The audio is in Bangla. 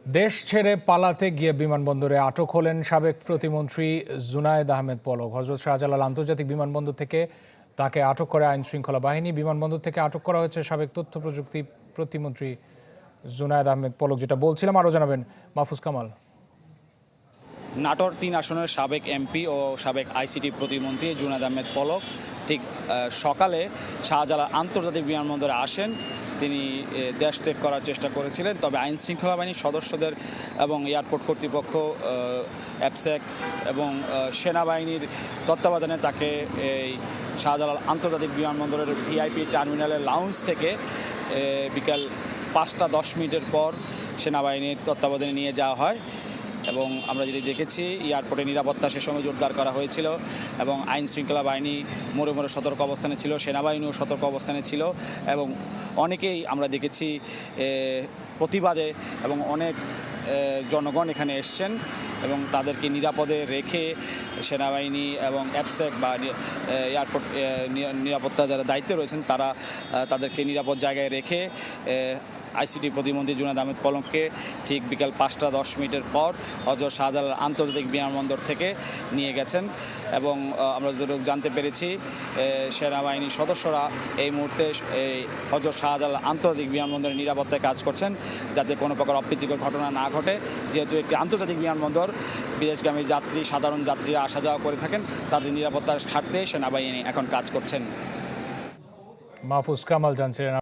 দেশ ছেড়ে পালাতে গিয়ে বিমানবন্দরে আটক হলেন সাবেক প্রতিমন্ত্রী জুনায়েদ আহমেদ পলক। হযরত শাহজালাল আন্তর্জাতিক বিমানবন্দর থেকে তাকে আটক করে আইন শৃঙ্খলা বাহিনী। বিমানবন্দর থেকে আটক করা হয়েছে সাবেক তথ্য প্রযুক্তি প্রতিমন্ত্রী জুনায়েদ আহমেদ পলক। যেটা বলছিলাম, আরও জানাবেন মাহফুজ কামাল। নাটোর ৩ আসনের সাবেক এমপি ও সাবেক আইসিটি প্রতিমন্ত্রী জুনায়েদ আহমেদ পলক ঠিক সকালে শাহজালাল আন্তর্জাতিক বিমানবন্দরে আসেন। তিনি দেশ ত্যাগ করার চেষ্টা করেছিলেন, তবে আইন শৃঙ্খলা বাহিনীর সদস্যদের এবং এয়ারপোর্ট কর্তৃপক্ষ, অ্যাপসেক এবং সেনাবাহিনীর তত্ত্বাবধানে তাকে এই শাহজালাল আন্তর্জাতিক বিমানবন্দরের ভিআইপি টার্মিনালের লাউঞ্জ থেকে বিকাল ৫টা ১০ মিনিটের পর সেনাবাহিনীর তত্ত্বাবধানে নিয়ে যাওয়া হয়। এবং আমরা যেটি দেখেছি, এয়ারপোর্টে নিরাপত্তা সে সময় জোরদার করা হয়েছিল এবং আইন শৃঙ্খলা বাহিনী মোড়ে মোড়ে সতর্ক অবস্থানে ছিল, সেনাবাহিনীও সতর্ক অবস্থানে ছিল এবং অনেকেই আমরা দেখেছি প্রতিবাদে এবং অনেক জনগণ এখানে এসছেন এবং তাদেরকে নিরাপদে রেখে সেনাবাহিনী এবং অ্যাপসেক বা এয়ারপোর্ট নিরাপত্তা যারা দায়িত্বে রয়েছেন তারা তাদেরকে নিরাপদ জায়গায় রেখে আইসিটি প্রতিমন্ত্রী জুনায়েদ আহমেদ পলককে ঠিক বিকাল ৫টা ১০ মিনিটের পর হযরত শাহজালাল আন্তর্জাতিক বিমানবন্দর থেকে নিয়ে গেছেন। এবং আমরা যতটুকু জানতে পেরেছি, সেনাবাহিনীর সদস্যরা এই মুহূর্তে এই হযরত শাহজালাল আন্তর্জাতিক বিমানবন্দরের নিরাপত্তায় কাজ করছেন, যাতে কোনো প্রকার অপ্রীতিকর ঘটনা না ঘটে। যেহেতু একটি আন্তর্জাতিক বিমানবন্দর, বিদেশগামী যাত্রী, সাধারণ যাত্রীরা আসা যাওয়া করে থাকেন, তাদের নিরাপত্তার স্বার্থে সেনাবাহিনী এখন কাজ করছেন। মাহফুজ কামাল জানছিলেন।